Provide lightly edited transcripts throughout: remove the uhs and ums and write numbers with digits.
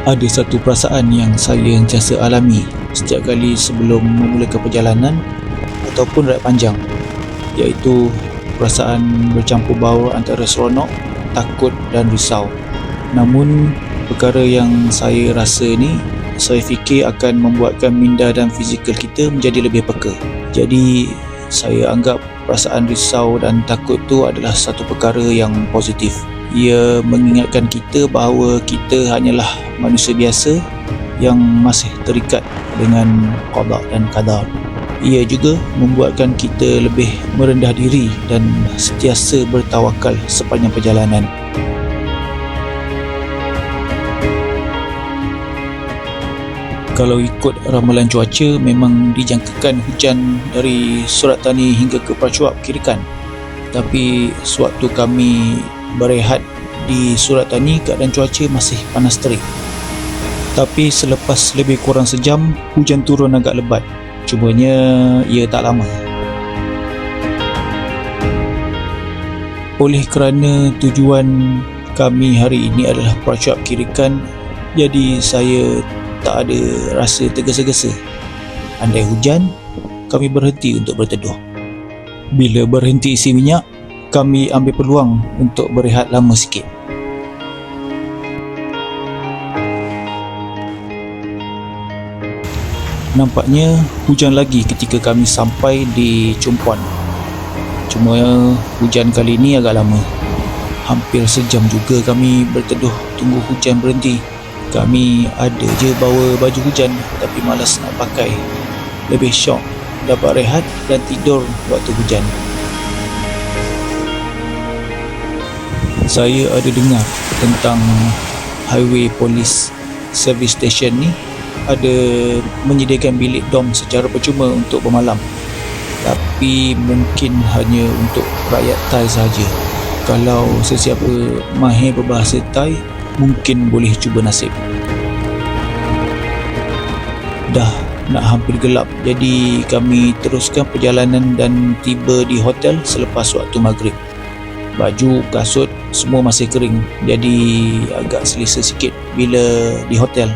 Ada satu perasaan yang saya sentiasa alami setiap kali sebelum memulakan perjalanan ataupun ride panjang, iaitu perasaan bercampur baur antara seronok, takut dan risau. Namun perkara yang saya rasa ni, saya fikir akan membuatkan minda dan fizikal kita menjadi lebih peka. Jadi saya anggap perasaan risau dan takut tu adalah satu perkara yang positif. Ia mengingatkan kita bahawa kita hanyalah manusia biasa yang masih terikat dengan qada dan qadar. Ia juga membuatkan kita lebih merendah diri dan sentiasa bertawakal sepanjang perjalanan. Kalau ikut ramalan cuaca, memang dijangkakan hujan dari Surat Tani hingga ke Prachuap Kirikan. Tapi sewaktu kami berehat di Surat Tani, keadaan cuaca masih panas terik. Tapi selepas lebih kurang sejam, hujan turun agak lebat. Cumanya ia tak lama. Oleh kerana tujuan kami hari ini adalah Prachuap Kirikan, jadi saya tak ada rasa tergesa-gesa. Andai hujan, kami berhenti untuk berteduh. Bila berhenti isi minyak, kami ambil peluang untuk berehat lama sikit. Nampaknya hujan lagi ketika kami sampai di Chumphon. Cuma hujan kali ini agak lama. Hampir sejam juga kami berteduh tunggu hujan berhenti. Kami ada je bawa baju hujan tapi malas nak pakai. Lebih syok dapat rehat dan tidur waktu hujan. Saya ada dengar tentang Highway Police Service Station ni ada menyediakan bilik dom secara percuma untuk bermalam. Tapi mungkin hanya untuk rakyat Thai sahaja. Kalau sesiapa mahir berbahasa Thai, mungkin boleh cuba nasib. Dah nak hampir gelap, jadi kami teruskan perjalanan dan tiba di hotel selepas waktu maghrib. Baju, kasut semua masih kering, jadi agak selesa sikit bila di hotel.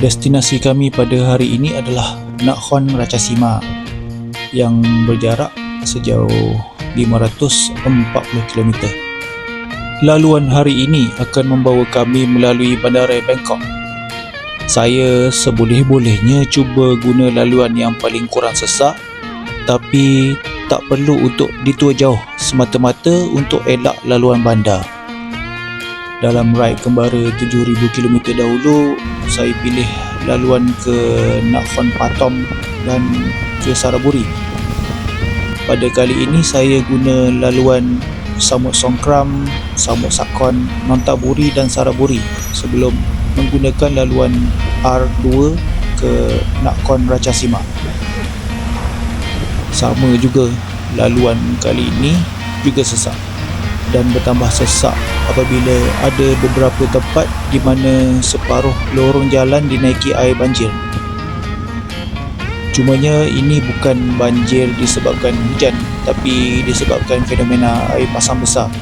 Destinasi kami pada hari ini adalah Nakhon Ratchasima yang berjarak sejauh 540 km. Laluan hari ini akan membawa kami melalui Bandaraya Bangkok. Saya seboleh-bolehnya cuba guna laluan yang paling kurang sesak, tapi tak perlu untuk ditour jauh, semata-mata untuk elak laluan bandar. Dalam ride kembara 7,000 km dahulu, saya pilih laluan ke Nakhon Pathom dan ke Saraburi. Pada kali ini saya guna laluan Samut Songkram, Samut Sakon, Nonthaburi dan Saraburi sebelum menggunakan laluan R2 ke Nakhon Ratchasima. Sama juga, laluan kali ini juga sesak dan bertambah sesak apabila ada beberapa tempat di mana separuh lorong jalan dinaiki air banjir. Cumanya ini bukan banjir disebabkan hujan, tapi disebabkan fenomena air pasang besar.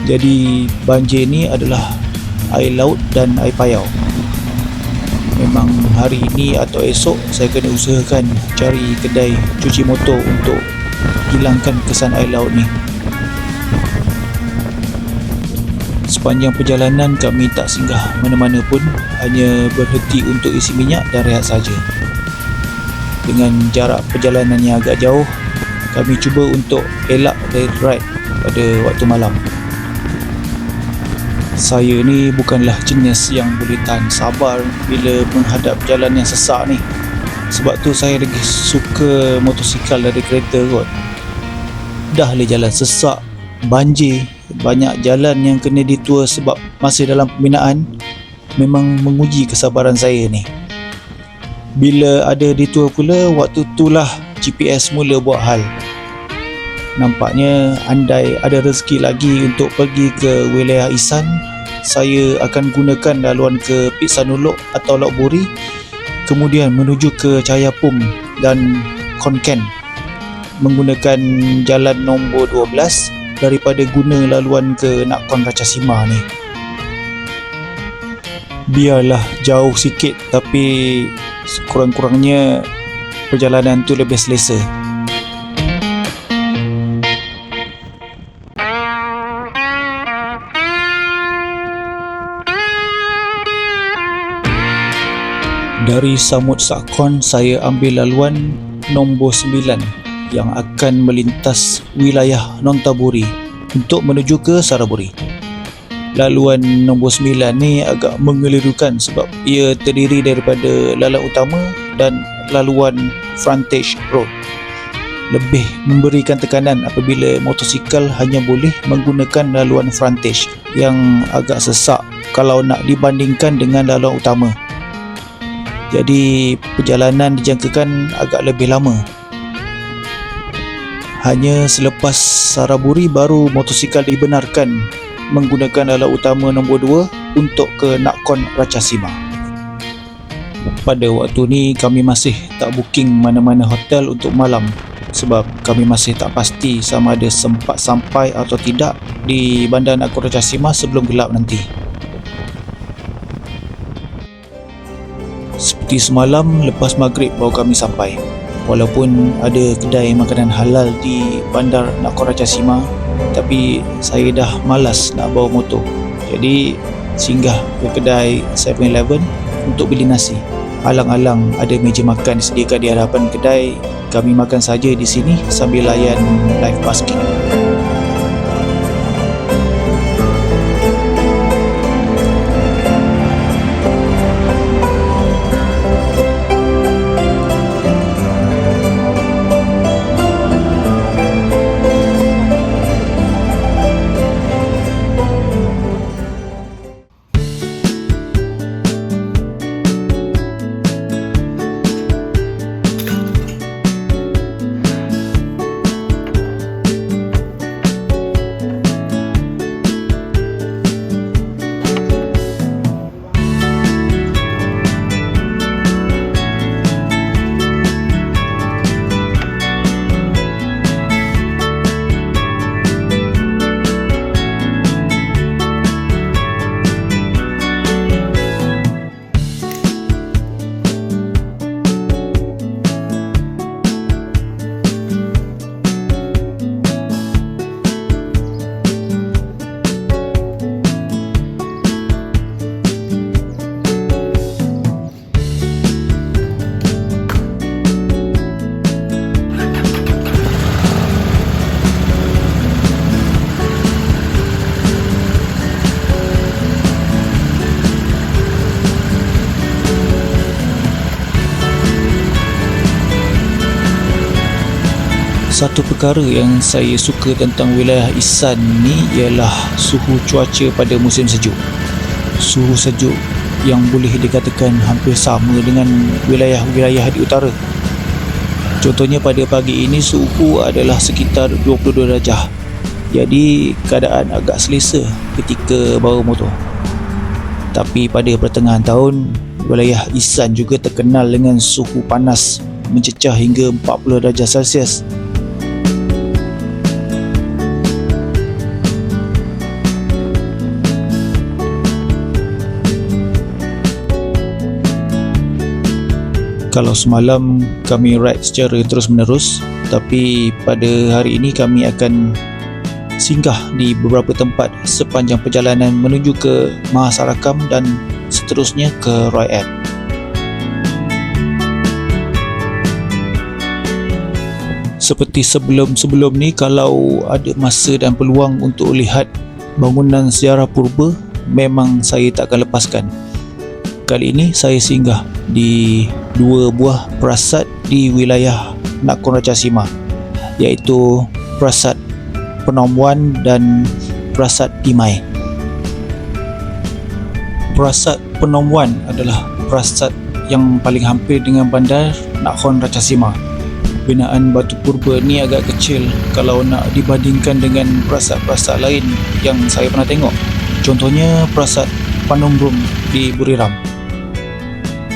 Jadi banjir ni adalah air laut dan air payau. Memang hari ini atau esok saya kena usahakan cari kedai cuci motor untuk hilangkan kesan air laut ni. Sepanjang perjalanan kami tak singgah mana-mana pun, hanya berhenti untuk isi minyak dan rehat saja. Dengan jarak perjalanan yang agak jauh, kami cuba untuk elak dari ride pada waktu malam. Saya ni bukanlah jenis yang boleh tahan sabar bila menghadap jalan yang sesak ni. Sebab tu saya lagi suka motosikal dari kereta kot. Dah le jalan sesak, banjir, banyak jalan yang kena detour sebab masih dalam pembinaan. Memang menguji kesabaran saya ni. Bila ada detour pula, waktu itulah GPS mula buat hal. Nampaknya andai ada rezeki lagi untuk pergi ke wilayah Isan, saya akan gunakan laluan ke Pitsanulok atau Lok Buri, kemudian menuju ke Cahayapum dan Konken menggunakan jalan nombor 12 daripada guna laluan ke Nakhon Ratchasima ni. Biarlah jauh sikit, tapi sekurang-kurangnya perjalanan tu lebih selesa. Dari Samut Sakhon, saya ambil laluan nombor 9 yang akan melintas wilayah Nonthaburi untuk menuju ke Saraburi. Laluan nombor 9 ni agak mengelirukan sebab ia terdiri daripada laluan utama dan laluan frontage road. Lebih memberikan tekanan apabila motosikal hanya boleh menggunakan laluan frontage yang agak sesak kalau nak dibandingkan dengan laluan utama. Jadi perjalanan dijangkakan agak lebih lama. Hanya selepas Saraburi baru motosikal dibenarkan menggunakan laluan utama nombor 2 untuk ke Nakhon Ratchasima. Pada waktu ni kami masih tak booking mana-mana hotel untuk malam sebab kami masih tak pasti sama ada sempat sampai atau tidak di bandar Nakhon Ratchasima sebelum gelap nanti. Seperti semalam, lepas maghrib baru kami sampai. Walaupun ada kedai makanan halal di bandar Nakhon Ratchasima, tapi saya dah malas nak bawa motor. Jadi singgah ke kedai 7-Eleven untuk beli nasi. Alang-alang ada meja makan disediakan di hadapan kedai, kami makan saja di sini sambil layan live basking. Satu perkara yang saya suka tentang wilayah Isan ni ialah suhu cuaca pada musim sejuk. Suhu sejuk yang boleh dikatakan hampir sama dengan wilayah-wilayah di utara. Contohnya pada pagi ini suhu adalah sekitar 22 darjah. Jadi keadaan agak selesa ketika bawa motor. Tapi pada pertengahan tahun, wilayah Isan juga terkenal dengan suhu panas mencecah hingga 40 darjah Celsius. Kalau semalam kami ride secara terus-menerus, tapi pada hari ini kami akan singgah di beberapa tempat sepanjang perjalanan menuju ke Mahasarakam dan seterusnya ke Royal. Seperti sebelum-sebelum ni, kalau ada masa dan peluang untuk lihat bangunan sejarah purba, memang saya tak akan lepaskan. kali ini saya singgah di dua buah prasat di wilayah Nakhon Ratchasima, iaitu Prasat Phnom One dan Prasat Pimai. Prasat Phnom One adalah prasat yang paling hampir dengan bandar Nakhon Ratchasima. Binaan batu purba ni agak kecil kalau nak dibandingkan dengan prasat-prasat lain yang saya pernah tengok. Contohnya Prasat Phnom Rum di Buriram.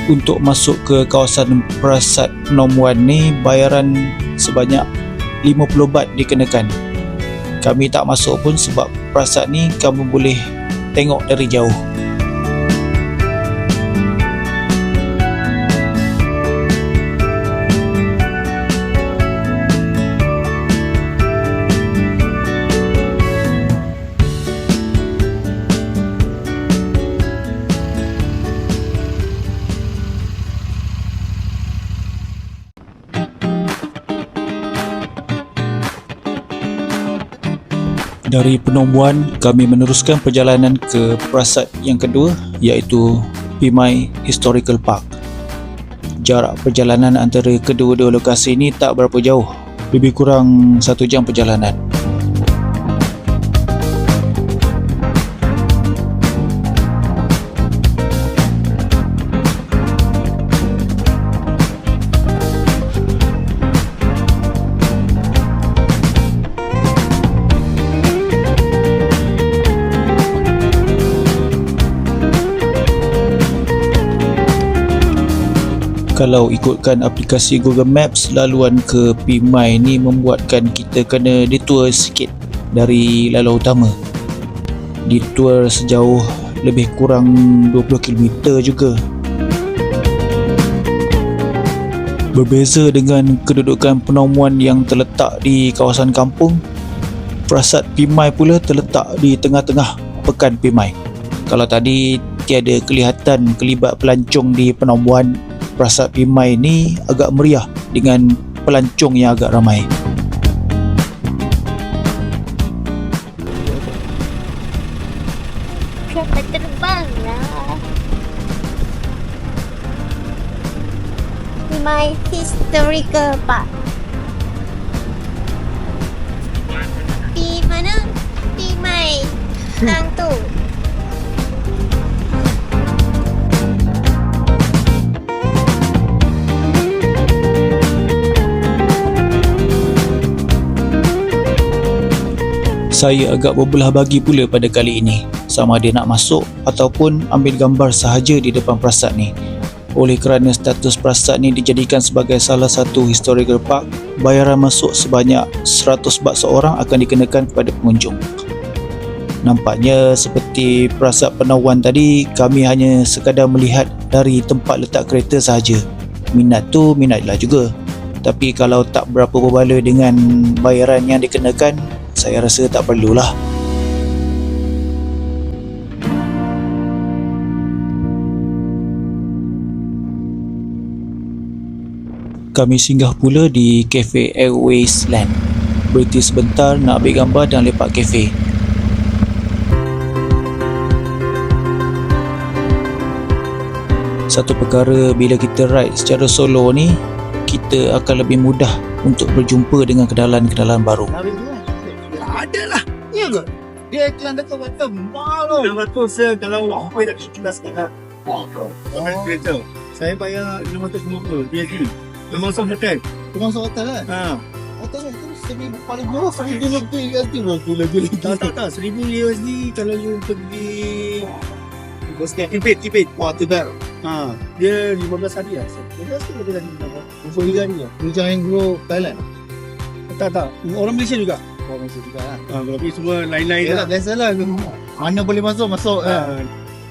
Untuk masuk ke kawasan Prasat Phnom One ni, bayaran sebanyak 50 baht dikenakan. Kami tak masuk pun sebab prasat ni kamu boleh tengok dari jauh. Dari Phnom One, kami meneruskan perjalanan ke prasat yang kedua, iaitu Pimai Historical Park. Jarak perjalanan antara kedua-dua lokasi ini tak berapa jauh, lebih kurang 1 jam perjalanan. Kalau ikutkan aplikasi Google Maps, laluan ke Pimai ni membuatkan kita kena detour sikit dari laluan utama. Detour sejauh lebih kurang 20 km juga. Berbeza dengan kedudukan Phnom One yang terletak di kawasan kampung, Prasat Pimai pula terletak di tengah-tengah pekan Pimai. Kalau tadi tiada kelihatan kelibat pelancong di Phnom One, Prasat Pimai ni agak meriah dengan pelancong yang agak ramai. Kereta terbang lah. Pimai Historical Park. Di mana? Pimai. Hang tu. Saya agak berbelah bagi pula pada kali ini, sama ada nak masuk ataupun ambil gambar sahaja di depan prasat ni. Oleh kerana status prasat ni dijadikan sebagai salah satu historical park, bayaran masuk sebanyak 100 baht seorang akan dikenakan kepada pengunjung. Nampaknya seperti Prasat Phnom One tadi, kami hanya sekadar melihat dari tempat letak kereta sahaja. Minat tu minatlah juga. Tapi kalau tak berapa berbaloi dengan bayaran yang dikenakan, saya rasa tak perlulah. Kami singgah pula di Cafe Airways Land. Berhenti sebentar nak ambil gambar dan lepak kafe. Satu perkara bila kita ride secara solo ni, kita akan lebih mudah untuk berjumpa dengan kenalan-kenalan baru. Ada lah. Ya ke? Dia iklan dekat Batam. Mahal. Betul saya kalau apa nak kita sekarang. Kereta. Saya bayar 550 dia sini. Termasuk hotel. Termasuk hotel kan? Ha. Hotel tu seribu paling murah, seribu lebih ganti aku lagi. Tak. 1000 USD kalau you pergi Tibet. Wah, Tibet. Ha. Dia 15 hari lah. 15 hari lebih lagi. 20 hari lah. You jangan go Thailand. Tak. Orang Malaysia juga. Orang Malaysia juga lah. Tapi semua lain-lain lah. Biasalah. Mana boleh masuk.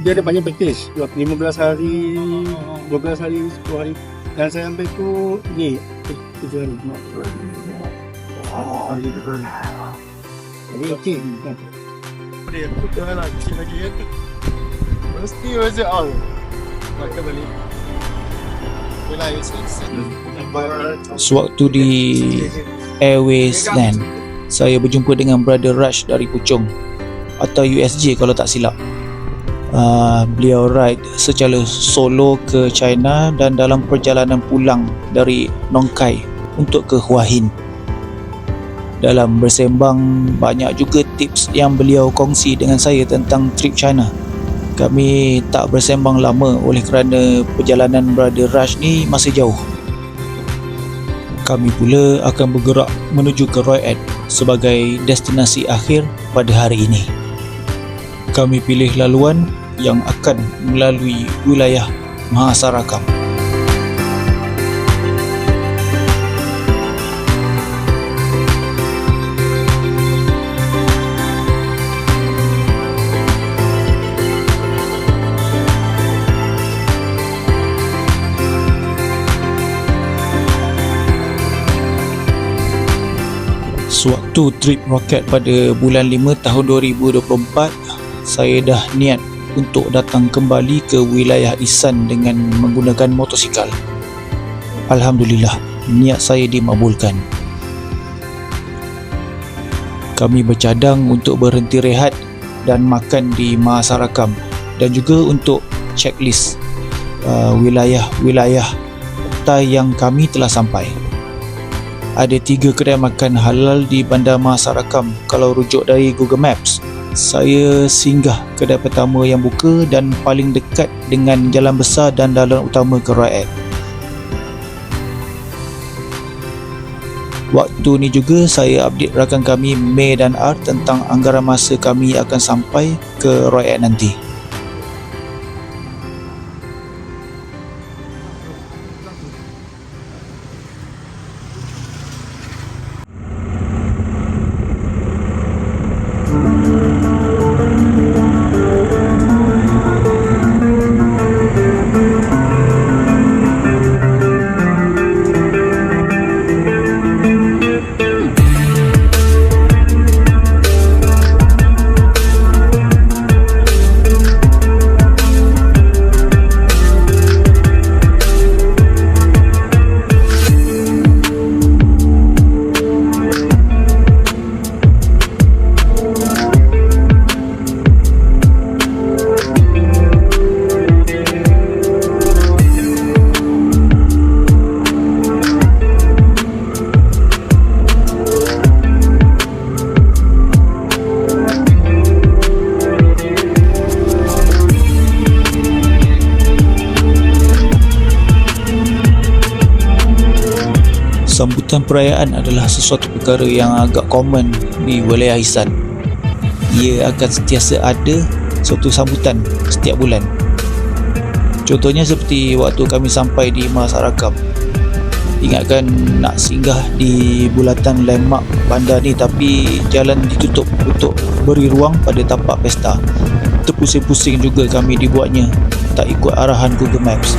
Dia ada banyak package. 15 hari, 12 hari, 10 hari. Dan saya ambil tu ni 7 hari. Jadi okey. Dia tu lah kecil lagi ya. Mesti wajib all. Maka balik. Sewaktu di Airways Land, saya berjumpa dengan Brother Raj dari Puchong atau USJ kalau tak silap. Beliau ride secara solo ke China dan dalam perjalanan pulang dari Nong Khai untuk ke Hua Hin. Dalam bersembang, banyak juga tips yang beliau kongsi dengan saya tentang trip China. Kami tak bersembang lama oleh kerana perjalanan Brother Raj ni masih jauh. Kami pula akan bergerak menuju ke Roy Ed sebagai destinasi akhir pada hari ini. Kami pilih laluan yang akan melalui wilayah Mahasarakam. Sewaktu trip roket pada bulan 5 tahun 2024, saya dah niat untuk datang kembali ke wilayah Isan dengan menggunakan motosikal. Alhamdulillah, niat saya dimakbulkan. Kami bercadang untuk berhenti rehat dan makan di Mahasarakam dan juga untuk checklist wilayah-wilayah Thai yang kami telah sampai. Ada 3 kedai makan halal di Bandar Mahasarakam kalau rujuk dari Google Maps. Saya singgah kedai pertama yang buka dan paling dekat dengan jalan besar dan jalan utama ke Roy Ed. Waktu ni juga saya update rakan kami May dan R tentang anggaran masa kami akan sampai ke Roy Ed nanti. Sambutan perayaan adalah sesuatu perkara yang agak common di wilayah Isan. Ia akan sentiasa ada suatu sambutan setiap bulan. Contohnya seperti waktu kami sampai di Mahasarakam. Ingatkan nak singgah di bulatan landmark bandar ni, tapi jalan ditutup untuk beri ruang pada tapak pesta. Terpusing-pusing juga kami dibuatnya, tak ikut arahan Google Maps.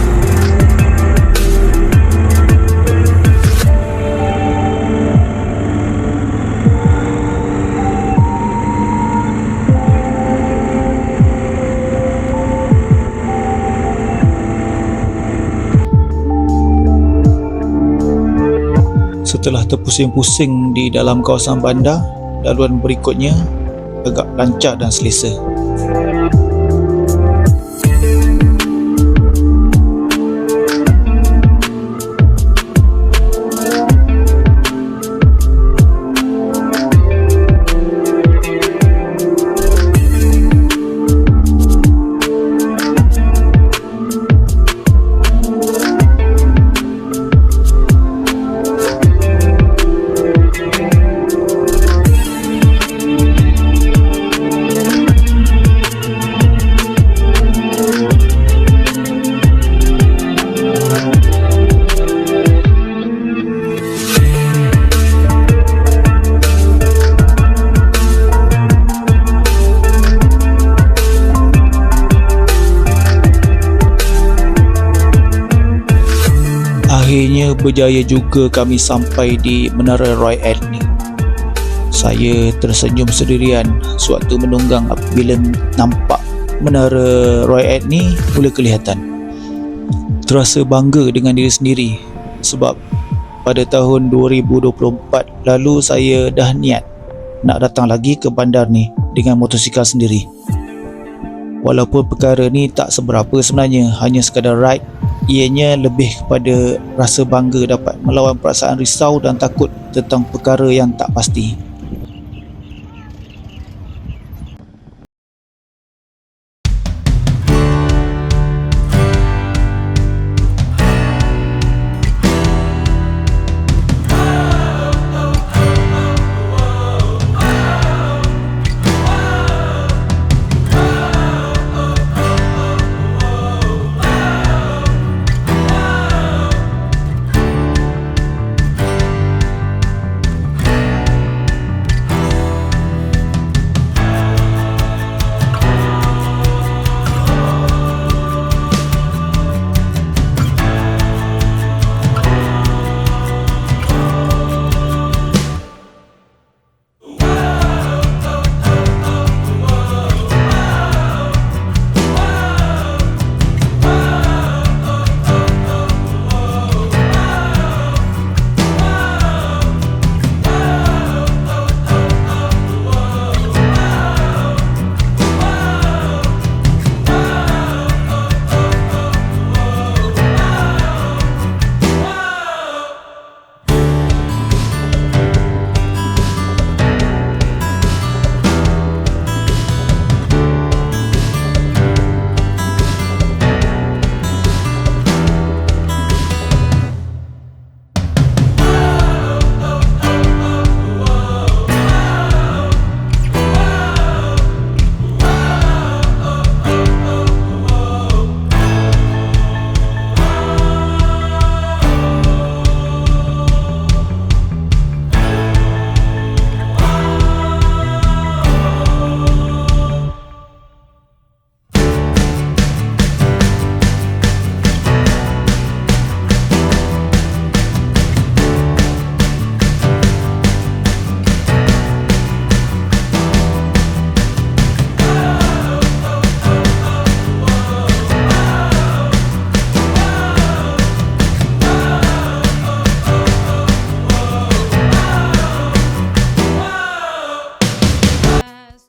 Setelah terpusing-pusing di dalam kawasan bandar, laluan berikutnya agak lancar dan selesa. Akhirnya berjaya juga kami sampai di Menara Roy Ed ni. Saya tersenyum sendirian sewaktu menunggang apabila nampak Menara Roy Ed ni mula kelihatan. Terasa bangga dengan diri sendiri sebab pada tahun 2024 lalu saya dah niat nak datang lagi ke bandar ni dengan motosikal sendiri. Walaupun perkara ni tak seberapa sebenarnya, hanya sekadar ride, ianya lebih kepada rasa bangga dapat melawan perasaan risau dan takut tentang perkara yang tak pasti.